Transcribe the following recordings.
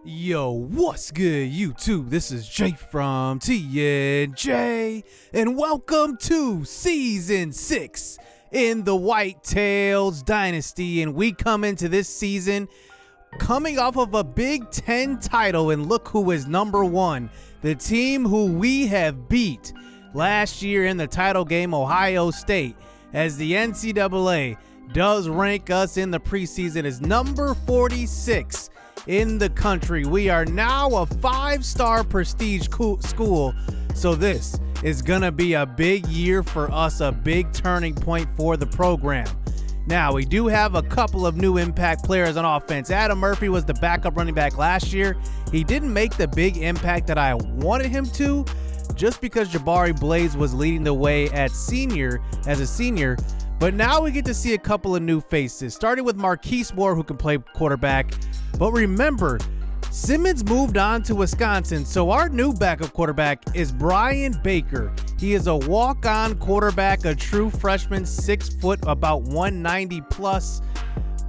Yo, what's good, YouTube? This is Jay from TNJ, and welcome to Season 6 in the Whitetails Dynasty. And we come into this season coming off of a Big Ten title, and look who is number one. The team who we have beat last year in the title game, Ohio State, as the NCAA does rank us in the preseason as number 46 in the country. We are now a 5-star prestige school, so this is gonna be a big year for us, a big turning point for the program. Now, we do have a couple of new impact players on offense. Adam Murphy was the backup running back last year. He didn't make the big impact that I wanted him to, just because Jabari Blaze was leading the way as a senior. But now we get to see a couple of new faces, starting with Marquise Moore, who can play quarterback. But remember, Simmons moved on to Wisconsin, so our new backup quarterback is Brian Baker. He is a walk-on quarterback, a true freshman, 6 foot, about 190 plus.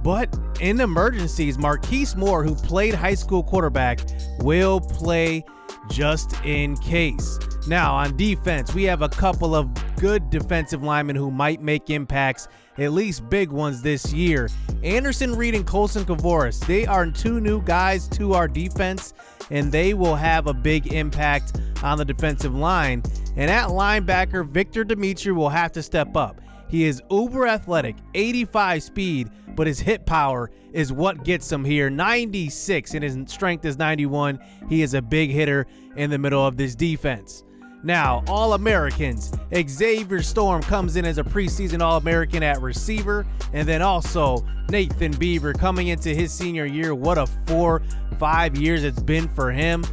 But in emergencies, Marquise Moore, who played high school quarterback, will play just in case. Now, on defense, we have a couple of good defensive linemen who might make impacts, at least big ones this year. Anderson Reed and Coleson Kavouras, they are two new guys to our defense, and they will have a big impact on the defensive line. And at linebacker, Victor Dimitri will have to step up. He is uber athletic, 85 speed, but his hit power is what gets him here. 96, and his strength is 91. He is a big hitter in the middle of this defense. Now, All-Americans. Xavier Storm comes in as a preseason All-American at receiver. And then also Nathan Beaver coming into his senior year. What a 4-5 years it's been for him.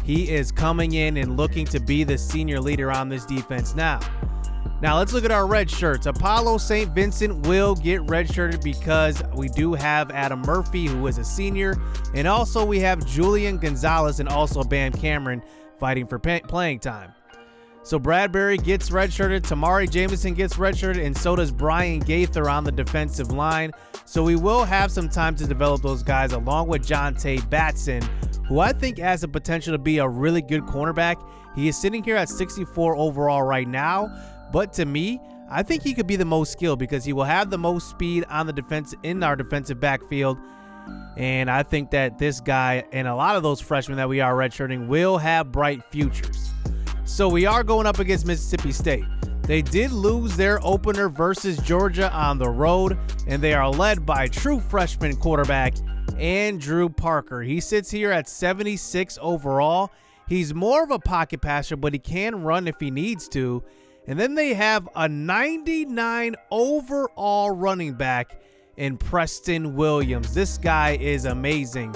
He is coming in and looking to be the senior leader on this defense now. Now let's look at our red shirts. Apollo St. Vincent will get redshirted because we do have Adam Murphy, who is a senior. And also we have Julian Gonzalez and also Bam Cameron fighting for playing time. So Bradbury gets redshirted, Tamari Jameson gets redshirted, and so does Brian Gaither on the defensive line. So we will have some time to develop those guys, along with Jonte Batson, who I think has the potential to be a really good cornerback. He is sitting here at 64 overall right now, but to me, I think he could be the most skilled because he will have the most speed on the defense in our defensive backfield. And I think that this guy and a lot of those freshmen that we are redshirting will have bright futures. So we are going up against Mississippi State. They did lose their opener versus Georgia on the road, and they are led by true freshman quarterback Andrew Parker. He sits here at 76 overall. He's more of a pocket passer, but he can run if he needs to. And then they have a 99 overall running back in Preston Williams. This guy is amazing.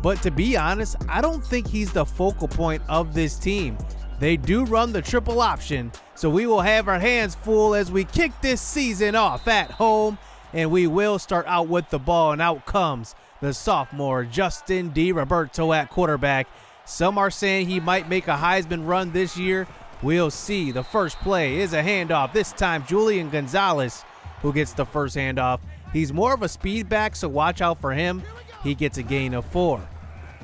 But to be honest, I don't think he's the focal point of this team. They do run the triple option, so we will have our hands full as we kick this season off at home, and we will start out with the ball, and out comes the sophomore Justin DiRoberto at quarterback. Some are saying he might make a Heisman run this year. We'll see. The first play is a handoff. This time, Julian Gonzalez, who gets the first handoff. He's more of a speed back, so watch out for him. He gets a gain of 4.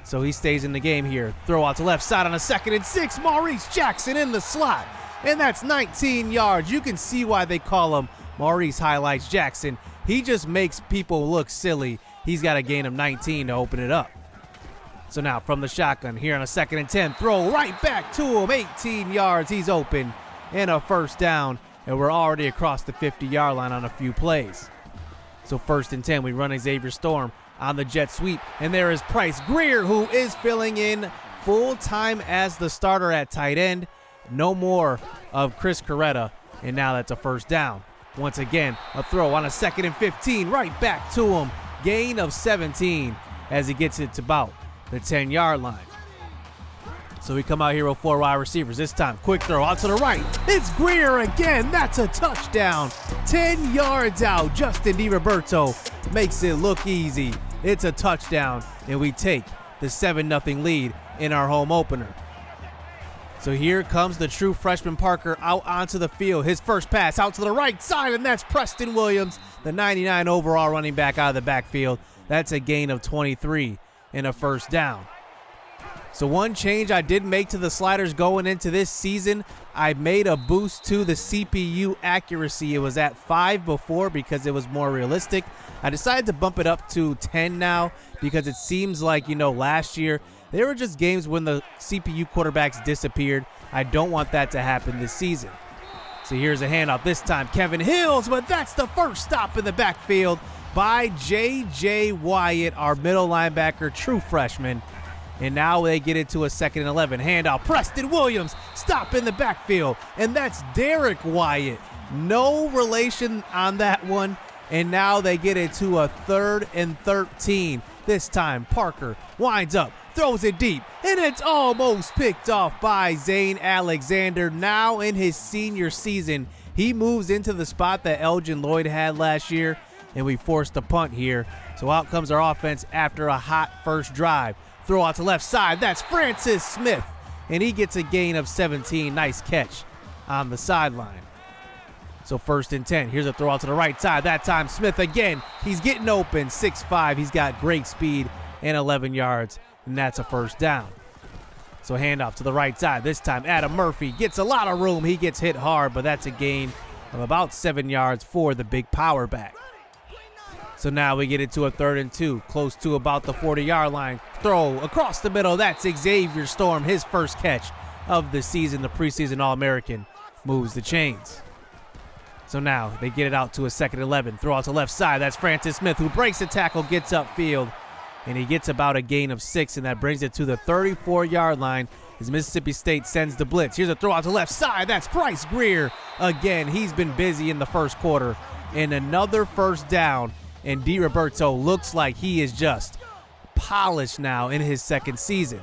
So he stays in the game here. Throw out to left side on a 2nd and 6. Maurice Jackson in the slot. And that's 19 yards. You can see why they call him Maurice Highlights Jackson. He just makes people look silly. He's got a gain of 19 to open it up. So now from the shotgun here on a 2nd and 10. Throw right back to him. 18 yards. He's open. And a first down. And we're already across the 50-yard line on a few plays. So 1st and 10. We run Xavier Storm on the jet sweep, and there is Price Greer, who is filling in full-time as the starter at tight end. No more of Chris Coretta, and now that's a first down. Once again, a throw on a 2nd and 15, right back to him. Gain of 17 as he gets it to about the 10-yard line. So we come out here with 4 wide receivers. This time, quick throw out to the right. It's Greer again. That's a touchdown. 10 yards out. Justin DiRoberto makes it look easy. It's a touchdown, and we take the 7-0 lead in our home opener. So here comes the true freshman Parker out onto the field. His first pass out to the right side, and that's Preston Williams, the 99 overall running back out of the backfield. That's a gain of 23 and a first down. So one change I did make to the sliders going into this season, I made a boost to the CPU accuracy. It was at 5 before because it was more realistic. I decided to bump it up to 10 now because it seems like, last year there were just games when the CPU quarterbacks disappeared. I don't want that to happen this season. So here's a handoff. This time Kevin Hills, but that's the first stop in the backfield by JJ Wyatt, our middle linebacker, true freshman. And now they get into a 2nd and 11. Handoff. Preston Williams, stop in the backfield. And that's Derek Wyatt. No relation on that one. And now they get into a 3rd and 13. This time Parker winds up, throws it deep, and it's almost picked off by Zane Alexander. Now in his senior season, he moves into the spot that Elgin Lloyd had last year, and we forced a punt here. So out comes our offense after a hot first drive. Throw out to left side. That's Francis Smith, and he gets a gain of 17. Nice catch on the sideline. So 1st and 10. Here's a throw out to the right side. That time Smith again. He's getting open. 6'5". He's got great speed and 11 yards, and that's a 1st down. So handoff to the right side. This time Adam Murphy gets a lot of room. He gets hit hard, but that's a gain of about 7 yards for the big power back. So now we get into a 3rd and 2, close to about the 40-yard line. Throw across the middle. That's Xavier Storm, his first catch of the season. The preseason All-American moves the chains. So now they get it out to a 2nd and 11. Throw out to left side. That's Francis Smith, who breaks the tackle, gets upfield, and he gets about a gain of 6, and that brings it to the 34-yard line as Mississippi State sends the blitz. Here's a throw out to left side. That's Bryce Greer. Again, he's been busy in the first quarter. And another 1st down. And DiRoberto looks like he is just polished now in his 2nd season.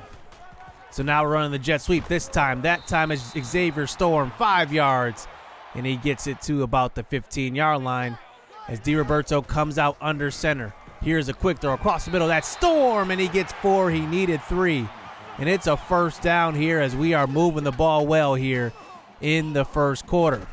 So now we're running the jet sweep this time. That time is Xavier Storm, 5 yards. And he gets it to about the 15-yard line as DiRoberto comes out under center. Here's a quick throw across the middle. That's Storm, and he gets 4. He needed 3. And it's a 1st down here as we are moving the ball well here in the first quarter.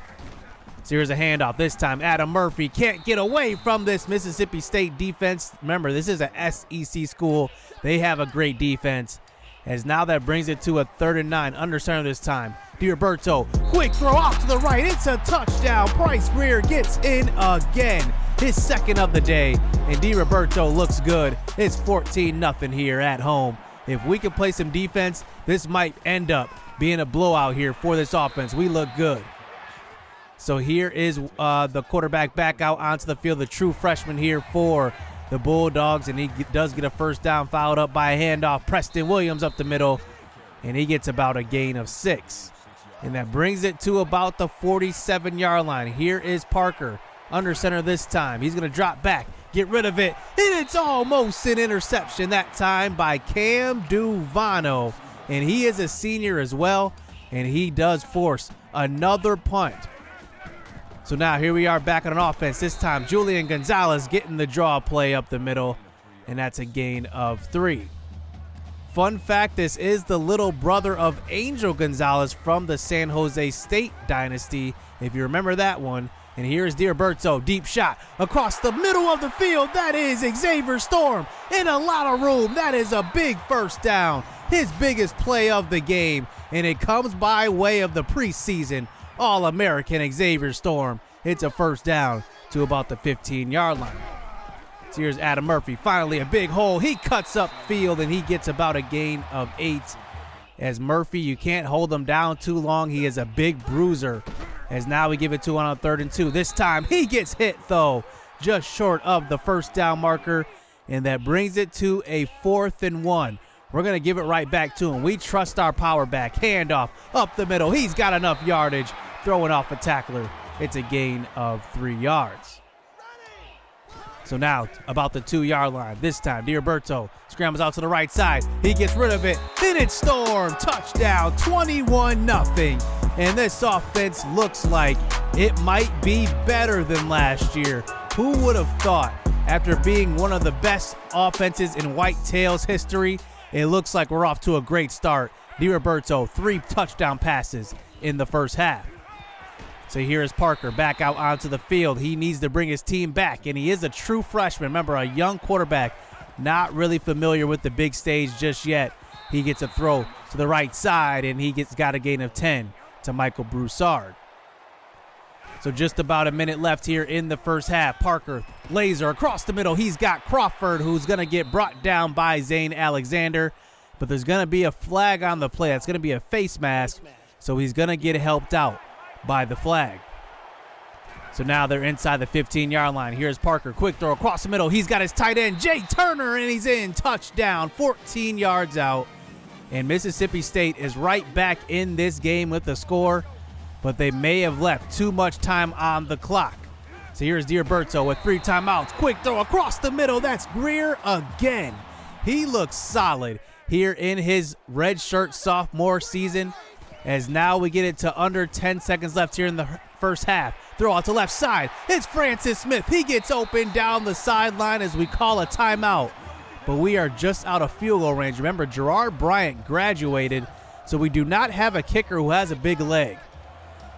So here's a handoff. This time Adam Murphy can't get away from this Mississippi State defense. Remember, this is a SEC school. They have a great defense. As now that brings it to a 3rd and 9. Under center this time. DiRoberto, quick throw off to the right. It's a touchdown. Bryce Greer gets in again. His 2nd of the day. And DiRoberto looks good. It's 14-0 here at home. If we can play some defense, this might end up being a blowout here for this offense. We look good. So here is the quarterback back out onto the field, the true freshman here for the Bulldogs, and he does get a 1st down, followed up by a handoff. Preston Williams up the middle, and he gets about a gain of 6. And that brings it to about the 47-yard line. Here is Parker, under center this time. He's going to drop back, get rid of it, and it's almost an interception that time by Cam Duvano. And he is a senior as well, and he does force another punt. So now here we are back on an offense. This time Julian Gonzalez getting the draw play up the middle, and that's a gain of 3. Fun fact, this is the little brother of Angel Gonzalez from the San Jose State dynasty, if you remember that one. And here's DiRoberto, deep shot across the middle of the field. That is Xavier Storm in a lot of room. That is a big 1st down, his biggest play of the game, and it comes by way of the preseason All-American Xavier Storm. It's a 1st down to about the 15-yard line. So here's Adam Murphy, finally a big hole. He cuts up field, and he gets about a gain of 8. As Murphy, you can't hold him down too long. He is a big bruiser. As now we give it to him on 3rd and 2. This time he gets hit, though, just short of the 1st down marker, and that brings it to a 4th and 1. We're going to give it right back to him. We trust our power back. Handoff up the middle. He's got enough yardage. Throwing off a tackler. It's a gain of 3 yards. So now about the 2-yard line. This time DiRoberto scrambles out to the right side. He gets rid of it. Then it's Storm. Touchdown. 21-0. And this offense looks like it might be better than last year. Who would have thought, after being one of the best offenses in Whitetails history, it looks like we're off to a great start. DiRoberto, 3 touchdown passes in the first half. So here is Parker back out onto the field. He needs to bring his team back, and he is a true freshman. Remember, a young quarterback, not really familiar with the big stage just yet. He gets a throw to the right side, and he got a gain of 10 to Michael Broussard. So just about a minute left here in the first half. Parker, laser across the middle. He's got Crawford, who's going to get brought down by Zane Alexander. But there's going to be a flag on the play. It's going to be a face mask. So he's going to get helped out by the flag. So now they're inside the 15-yard line. Here's Parker. Quick throw across the middle. He's got his tight end, Jay Turner, and he's in. Touchdown, 14 yards out. And Mississippi State is right back in this game with the score, but they may have left too much time on the clock. So here's Diroberto with 3 timeouts. Quick throw across the middle. That's Greer again. He looks solid here in his redshirt sophomore season, as now we get it to under 10 seconds left here in the first half. Throw out to left side. It's Francis Smith. He gets open down the sideline as we call a timeout. But we are just out of field goal range. Remember, Gerard Bryant graduated, so we do not have a kicker who has a big leg.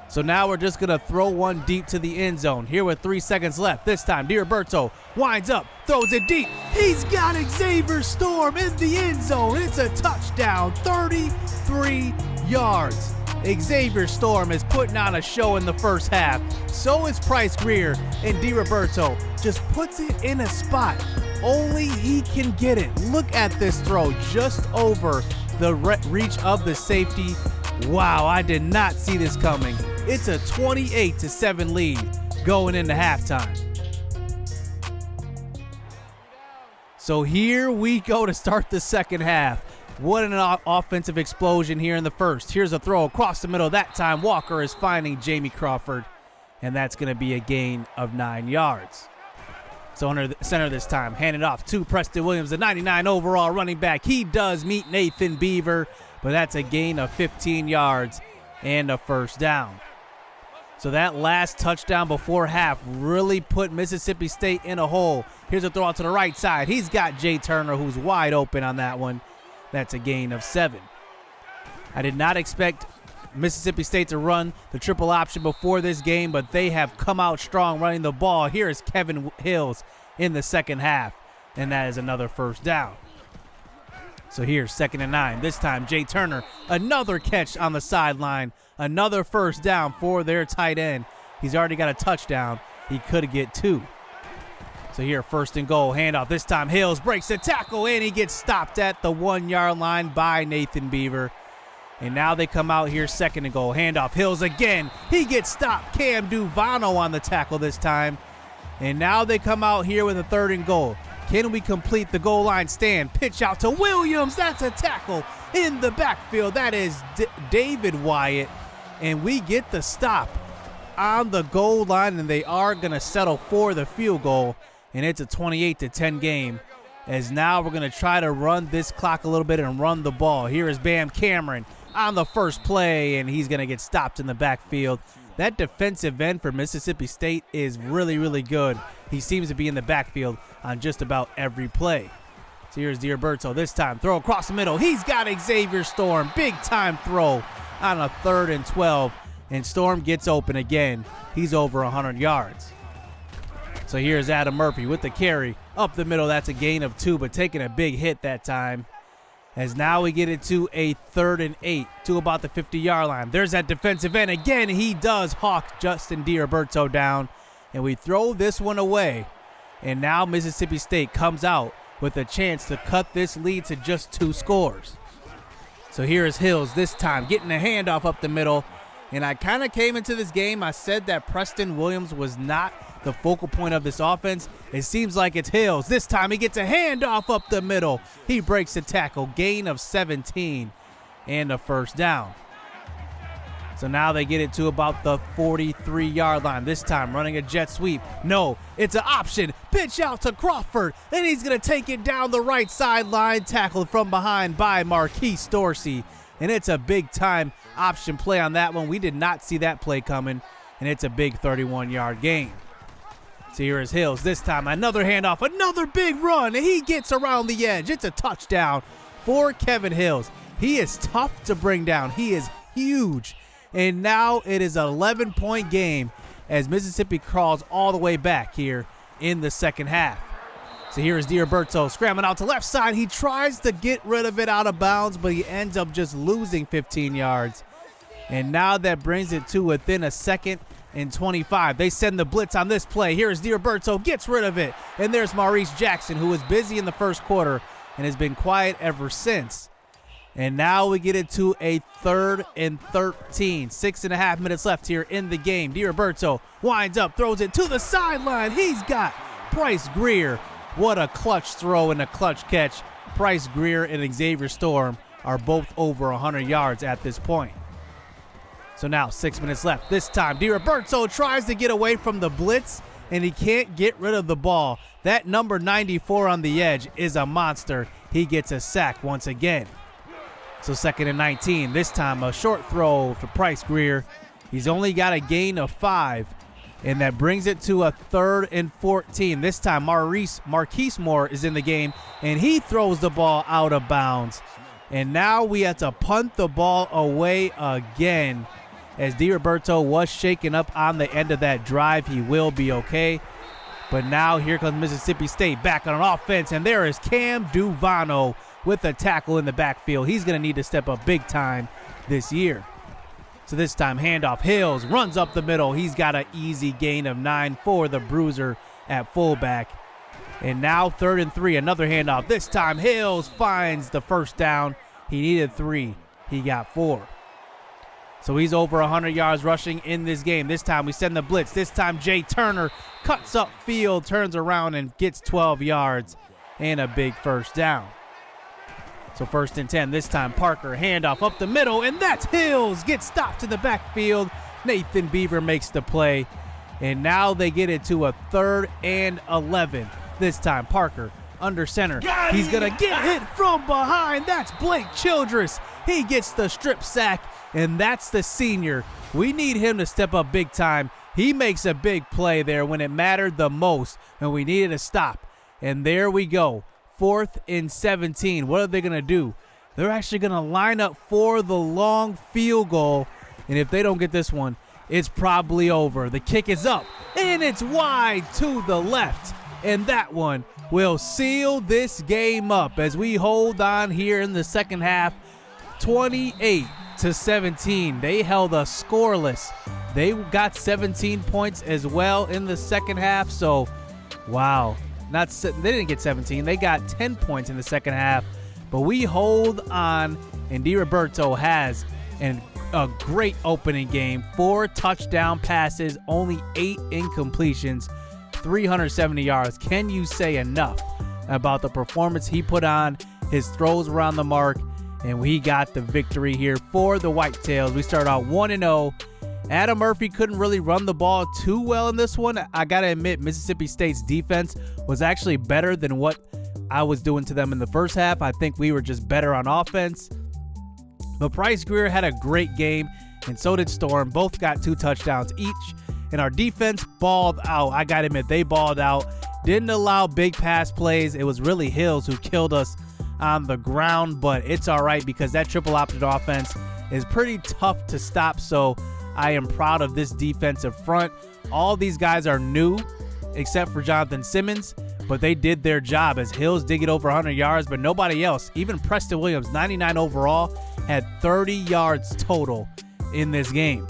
So now we're just going to throw one deep to the end zone. Here with 3 seconds left. This time, Diroberto winds up, throws it deep. He's got Xavier Storm in the end zone. It's a touchdown, 33 yards. Xavier Storm is putting on a show in the first half. So is Price Greer, and Diroberto just puts it in a spot only he can get it. Look at this throw just over the reach of the safety. Wow, I did not see this coming. It's a 28-7 lead going into halftime. So here we go to start the second half. What an offensive explosion here in the first. Here's a throw across the middle. That time Walker is finding Jamie Crawford, and that's going to be a gain of 9 yards. So under the center this time, hand it off to Preston Williams, the 99 overall running back. He does meet Nathan Beaver, but that's a gain of 15 yards and a first down. So that last touchdown before half really put Mississippi State in a hole. Here's a throw out to the right side. He's got Jay Turner, who's wide open on that one. That's a gain of 7. I did not expect Mississippi State to run the triple option before this game, but they have come out strong running the ball. Here is Kevin Hills in the second half, and that is another first down. So here's 2nd and 9. This time, Jay Turner, another catch on the sideline, another first down for their tight end. He's already got a touchdown. He could get 2. So here, 1st and goal, handoff. This time, Hills breaks the tackle, and he gets stopped at the 1-yard line by Nathan Beaver. And now they come out here, 2nd and goal, handoff. Hills again. He gets stopped. Cam Duvano on the tackle this time. And now they come out here with a 3rd and goal. Can we complete the goal line stand? Pitch out to Williams. That's a tackle in the backfield. That is David Wyatt. And we get the stop on the goal line, and they are going to settle for the field goal. And it's a 28-10 game, as now we're going to try to run this clock a little bit and run the ball. Here is Bam Cameron on the first play, and he's going to get stopped in the backfield. That defensive end for Mississippi State is really, really good. He seems to be in the backfield on just about every play. So here's Diroberto. This time, throw across the middle. He's got Xavier Storm. Big-time throw on a 3rd and 12, and Storm gets open again. He's over 100 yards. So here's Adam Murphy with the carry up the middle. That's a gain of 2, but taking a big hit that time. As now we get it to a 3rd and 8 to about the 50-yard line. There's that defensive end. Again, he does hawk Justin Diroberto down, and we throw this one away. And now Mississippi State comes out with a chance to cut this lead to just 2 scores. So here is Hills this time, getting a handoff up the middle. And I kind of came into this game, I said that Preston Williams was not the focal point of this offense. It seems like it's Hills. This time he gets a handoff up the middle. He breaks the tackle, gain of 17 and a first down. So now they get it to about the 43-yard line. This time running a jet sweep. No, it's an option. Pitch out to Crawford, and he's going to take it down the right sideline, tackled from behind by Marquise Dorsey. And it's a big-time option play on that one. We did not see that play coming, and it's a big 31-yard gain. So here is Hills. This time another handoff, another big run, and he gets around the edge. It's a touchdown for Kevin Hills. He is tough to bring down. He is huge. And now it is an 11-point game as Mississippi crawls all the way back here in the second half. So here is Diroberto scrambling out to left side. He tries to get rid of it out of bounds, but he ends up just losing 15 yards. And now that brings it to within a 2nd and 25. They send the blitz on this play. Here is Diroberto, gets rid of it. And there's Maurice Jackson, who was busy in the first quarter and has been quiet ever since. And now we get it to a 3rd and 13. 6.5 minutes left here in the game. Diroberto winds up, throws it to the sideline. He's got Bryce Greer. What a clutch throw and a clutch catch. Bryce Greer and Xavier Storm are both over 100 yards at this point. So now 6 minutes left. This time Diroberto tries to get away from the blitz, and he can't get rid of the ball. That number 94 on the edge is a monster. He gets a sack once again. So 2nd and 19. This time a short throw for Bryce Greer. He's only got a gain of 5. And that brings it to a 3rd and 14. This time Marquise Moore is in the game, and he throws the ball out of bounds. And now we have to punt the ball away again. As Diroberto was shaken up on the end of that drive, he will be okay. But now here comes Mississippi State back on offense, and there is Cam Duvano with a tackle in the backfield. He's going to need to step up big time this year. So this time, handoff. Hills runs up the middle. He's got an easy gain of 9 for the bruiser at fullback. And now 3rd and 3, another handoff. This time, Hills finds the first down. He needed 3. He got 4. So he's over 100 yards rushing in this game. This time we send the blitz. This time Jay Turner cuts up field, turns around, and gets 12 yards and a big first down. So 1st and 10. This time Parker, handoff up the middle, and that's Hills. Gets stopped in the backfield. Nathan Beaver makes the play. And now they get it to a 3rd and 11. This time Parker under center. He's going to get hit from behind. That's Blake Childress. He gets the strip sack, and that's the senior. We need him to step up big time. He makes a big play there when it mattered the most, and we needed a stop. And there we go. 4th and 17. What are they going to do? They're actually going to line up for the long field goal. And if they don't get this one, it's probably over. The kick is up, and it's wide to the left. And that one will seal this game up as we hold on here in the second half. 28-17. They held us scoreless. They got 17 points as well in the second half. So, wow. They didn't get 17. They got 10 points in the second half. But we hold on, and Diroberto has a great opening game. 4 touchdown passes, only 8 incompletions, 370 yards. Can you say enough about the performance he put on? His throws were on the mark, and we got the victory here for the Whitetails. We start out 1-0. Adam Murphy couldn't really run the ball too well in this one. I got to admit, Mississippi State's defense was actually better than what I was doing to them in the first half. I think we were just better on offense. But Bryce Greer had a great game, and so did Storm. Both got 2 touchdowns each. And our defense balled out. I got to admit, they balled out. Didn't allow big pass plays. It was really Hills who killed us on the ground. But it's all right because that triple option offense is pretty tough to stop. So I am proud of this defensive front. All these guys are new except for Jonathan Simmons, but they did their job as Hills did get over 100 yards, but nobody else, even Preston Williams, 99 overall, had 30 yards total in this game.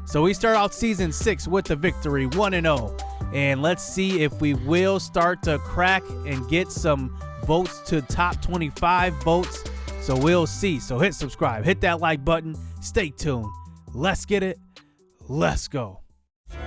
So we start out season 6 with the victory, 1-0. And let's see if we will start to crack and get some votes to top 25 votes. So we'll see. So hit subscribe, hit that like button, stay tuned. Let's get it. Let's go.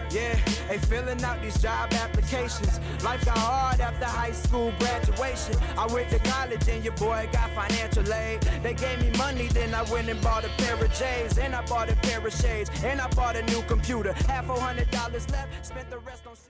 Yeah, they filling out these job applications. Life got hard after high school graduation. I went to college and your boy got financial aid. They gave me money, then I went and bought a pair of J's. And I bought a pair of shades. And I bought a new computer. Had $400 left, spent the rest on